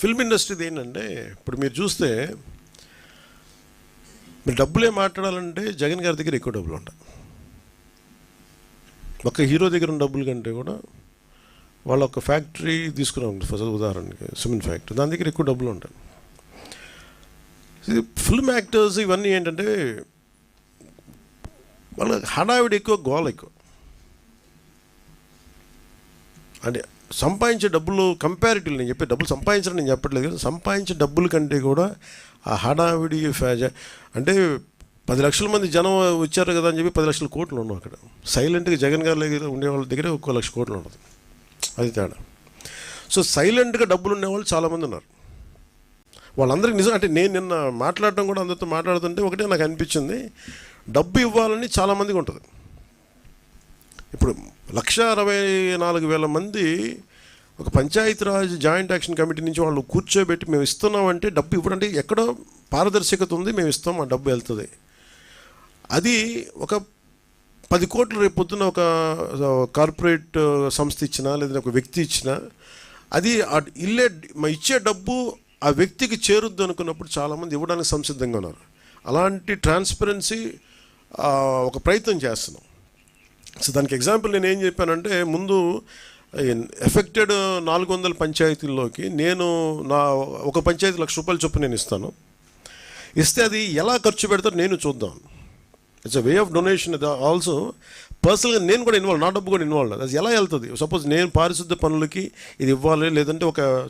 Film ఇండస్ట్రీది ఏంటంటే ఇప్పుడు మీరు చూస్తే మీరు డబ్బులే మాట్లాడాలంటే జగన్ గారి దగ్గర ఎక్కువ డబ్బులు ఉంటాయి. ఒక హీరో దగ్గర ఉన్న డబ్బుల కంటే కూడా వాళ్ళ ఒక ఫ్యాక్టరీ తీసుకున్నాం ఫస్ట్ ఉదాహరణకి సిమెంట్ ఫ్యాక్టరీ, దాని దగ్గర ఎక్కువ డబ్బులు ఉంటాయి. ఫిల్మ్ యాక్టర్స్ ఇవన్నీ ఏంటంటే వాళ్ళ హడావిడి ఎక్కువ, గోల ఎక్కువ. అంటే సంపాదించే డబ్బులు కంపారిటివ్, నేను చెప్పే డబ్బులు సంపాదించడం నేను చెప్పట్లేదు కదా, సంపాదించే డబ్బుల కంటే కూడా ఆ హడావిడి అంటే 10 లక్షల మంది జనం వచ్చారు కదా అని చెప్పి 10 లక్షల కోట్లు ఉన్నాం అక్కడ. సైలెంట్గా జగన్ గారి దగ్గర ఉండే వాళ్ళ దగ్గర 1 లక్ష కోట్లు ఉండదు, అది తేడా. సో సైలెంట్గా డబ్బులు ఉండేవాళ్ళు చాలామంది ఉన్నారు. వాళ్ళందరికీ నిజం అంటే నేను నిన్న మాట్లాడటం కూడా అందరితో మాట్లాడుతుంటే ఒకటే నాకు అనిపించింది, డబ్బు ఇవ్వాలని చాలామందికి ఉంటుంది. ఇప్పుడు 1,64,000 మంది ఒక పంచాయతీరాజ్ జాయింట్ యాక్షన్ కమిటీ నుంచి వాళ్ళు కూర్చోబెట్టి మేము ఇస్తున్నామంటే డబ్బు ఇవ్వడంటే ఎక్కడో పారదర్శకత ఉంది, మేము ఇస్తాం, ఆ డబ్బు వెళ్తుంది. అది ఒక 10 కోట్లు రేపు పొద్దున ఒక కార్పొరేట్ సంస్థ ఇచ్చినా లేదా ఒక వ్యక్తి ఇచ్చినా అది ఇచ్చే డబ్బు ఆ వ్యక్తికి చేరుద్దు అనుకున్నప్పుడు చాలామంది ఇవ్వడానికి సంసిద్ధంగా ఉన్నారు. అలాంటి ట్రాన్స్పరెన్సీ ఒక ప్రయత్నం చేస్తున్నాం. సో దానికి ఎగ్జాంపుల్ నేను ఏం చెప్పానంటే, ముందు ఎఫెక్టెడ్ 400 పంచాయతీల్లోకి నేను ఒక పంచాయతీ ₹1,00,000 చొప్పున నేను ఇస్తే అది ఎలా ఖర్చు పెడతారో నేను చూద్దాం. It's a way of donation. Also పర్సనల్గా నేను కూడా ఇన్వాల్వ్, నా డబ్బు కూడా ఇన్వాల్వ్. అది ఎలా వెళ్తుంది? సపోజ్ నేను పారిశుద్ధ్య పనులకి ఇది ఇవ్వాలి, లేదంటే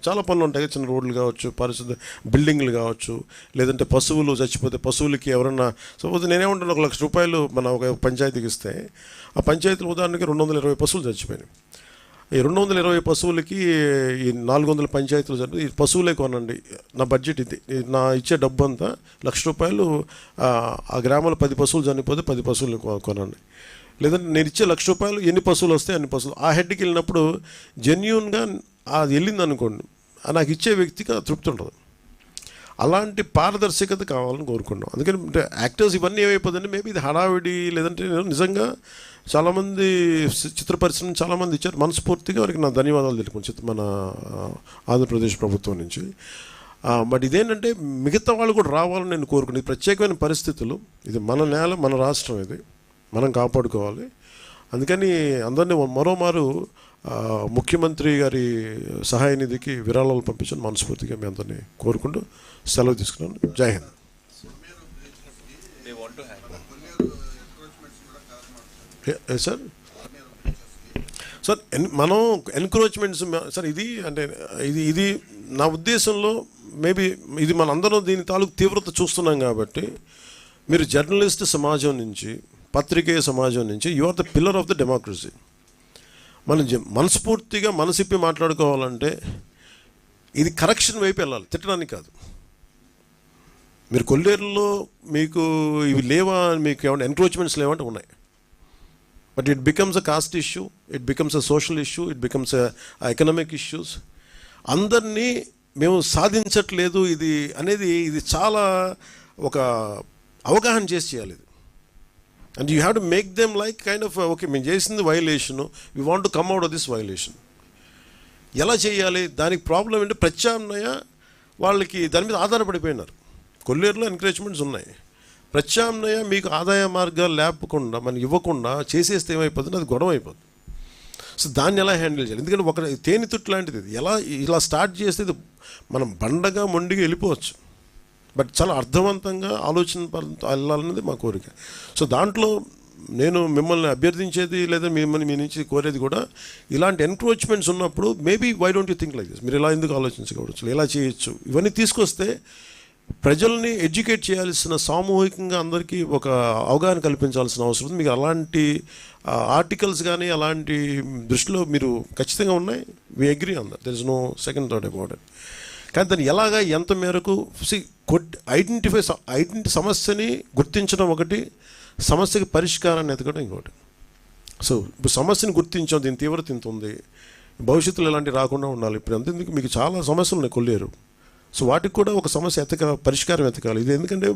చాలా పనులు ఉంటాయి, చిన్న రోడ్లు కావచ్చు, పారిశుద్ధ్య బిల్డింగ్లు కావచ్చు, లేదంటే పశువులు చచ్చిపోతే పశువులకి ఎవరన్నా, సపోజ్ నేనేమంటాను ₹1,00,000 మన ఒక పంచాయతీకి ఇస్తే ఆ పంచాయతీలు ఉదాహరణకి 220 పశువులు చచ్చిపోయినాయి. ఈ 220 పశువులకి ఈ 400 పంచాయతీలు జరిపి ఈ పశువులే కొనండి, నా బడ్జెట్ ఇది, నా ఇచ్చే డబ్బు అంతా ₹1,00,000, ఆ గ్రామంలో 10 పశువులు చనిపోతే 10 పశువులు కొనండి. లేదంటే నేను ఇచ్చే ₹1,00,000 ఎన్ని పశువులు వస్తే అన్ని పశువులు. ఆ హెడ్కి వెళ్ళినప్పుడు జెన్యూన్గా అది వెళ్ళింది అనుకోండి, నాకు ఇచ్చే వ్యక్తికి తృప్తి ఉంటుంది. అలాంటి పారదర్శకత కావాలని కోరుకున్నాం. అందుకని యాక్టర్స్ ఇవన్నీ ఏమైపోతుందంటే మేబీ ఇది హడావిడి, లేదంటే నిజంగా చాలామంది చిత్ర పరిశ్రమ చాలామంది ఇచ్చారు, మనస్ఫూర్తిగా వారికి నా ధన్యవాదాలు తెలుపుకుంటాను మన ఆంధ్రప్రదేశ్ ప్రభుత్వం నుంచి. బట్ ఇదేంటంటే మిగతా వాళ్ళు కూడా రావాలని నేను కోరుకున్నాను. ఇది ప్రత్యేకమైన పరిస్థితులు, ఇది మన నేల, మన రాష్ట్రం, ఇది మనం కాపాడుకోవాలి. అందుకని అందరినీ మరోమారు ముఖ్యమంత్రి గారి సహాయ నిధికి విరాళాలు పంపించని మనస్ఫూర్తిగా మీ అందరినీ కోరుకుంటూ సెలవు తీసుకున్నాను. జై హింద్. సార్ మనం ఎన్క్రోచ్మెంట్స్ సార్ ఇది అంటే ఇది నా ఉద్దేశంలో మేబీ ఇది మనందరం దీని తాలూకు తీవ్రత చూస్తున్నాం కాబట్టి, మీరు జర్నలిస్ట్ సమాజం నుంచి, పత్రికేయ సమాజం నుంచి, you are the pillar of the democracy. మనం మనస్ఫూర్తిగా మనసిప్పి మాట్లాడుకోవాలంటే ఇది కరెక్షన్ వైపు వెళ్ళాలి, తిట్టడానికి కాదు. మీరు కొల్లేరులో మీకు ఇవి లేవా, మీకు ఏమైనా ఎన్క్రోచ్మెంట్స్ లేవంటే ఉన్నాయి. But it becomes a cost issue, it becomes a social issue, it becomes economic issues. అందరినీ మేము సాధించట్లేదు ఇది అనేది, ఇది చాలా ఒక అవగాహన చేసి చేయాలి ఇది. And you have to make them like kind of okay, మేము చేసింది violation, we want to come out of this violation. ఎలా చేయాలి? దానికి ప్రాబ్లం ఏంటంటే ప్రత్యామ్నాయ వాళ్ళకి దాని మీద ఆధారపడిపోయినారు. కొల్లేరులో ఎంకరేజ్మెంట్స్ ఉన్నాయి, ప్రత్యామ్నాయ మీకు ఆదాయ మార్గాలు లేపకుండా మనకి ఇవ్వకుండా చేసేస్తే ఏమైపోతుంది, అది గొడవ అయిపోతుంది. సో దాన్ని ఎలా హ్యాండిల్ చేయాలి? ఎందుకంటే ఒక తేనెతుట్టు లాంటిది ఇది. ఇలా స్టార్ట్ చేస్తే ఇది మనం బండగా మొండిగా వెళ్ళిపోవచ్చు, బట్ చాలా అర్థవంతంగా ఆలోచన వెళ్ళాలనేది మా కోరిక. సో దాంట్లో నేను మిమ్మల్ని అభ్యర్థించేది లేదా మిమ్మల్ని మీ నుంచి కోరేది కూడా, ఇలాంటి ఎన్క్రోచ్మెంట్స్ ఉన్నప్పుడు maybe why don't you think like this, మీరు ఇలా ఎందుకు ఆలోచించకూడదు, ఎలా చేయొచ్చు, ఇవన్నీ తీసుకొస్తే ప్రజల్ని ఎడ్యుకేట్ చేయాల్సిన, సామూహికంగా అందరికీ ఒక అవగాహన కల్పించాల్సిన అవసరం ఉంది. మీకు అలాంటి ఆర్టికల్స్ కానీ అలాంటి దృష్టిలో మీరు ఖచ్చితంగా ఉన్నాయి. We agree on that, there is no second thought about it. కానీ దాన్ని ఎలాగా ఎంత మేరకు ఐడెంటిఫై సమస్యని గుర్తించడం ఒకటి, సమస్యకి పరిష్కారాన్ని ఎతకడం ఇంకోటి. సో ఇప్పుడు సమస్యని గుర్తించాం, దీని తీవ్రత ఇంత ఉంది, భవిష్యత్తులో ఇలాంటివి రాకుండా ఉండాలి. ఇప్పుడు అంతెందుకు, మీకు చాలా సమస్యలు ఉన్నాయి కొల్లేరు. సో వాటికి కూడా ఒక సమస్య పరిష్కారం ఎతకాలి. ఇది ఎందుకంటే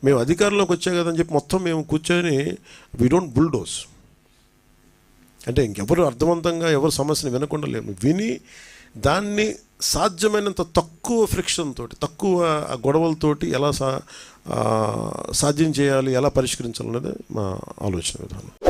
మేము అధికారంలోకి వచ్చే కదని చెప్పి మొత్తం మేము కూర్చొని వీ డోంట్ బుల్డోస్. అంటే ఇంకెవరు అర్థవంతంగా ఎవరు సమస్యను వినకుండా లేము, విని దాన్ని సాధ్యమైనంత తక్కువ ఫ్రిక్షన్ తోటి, తక్కువ గొడవలతోటి ఎలా సాధ్యం చేయాలి, ఎలా పరిష్కరించాలనేది మా ఆలోచన విధానం.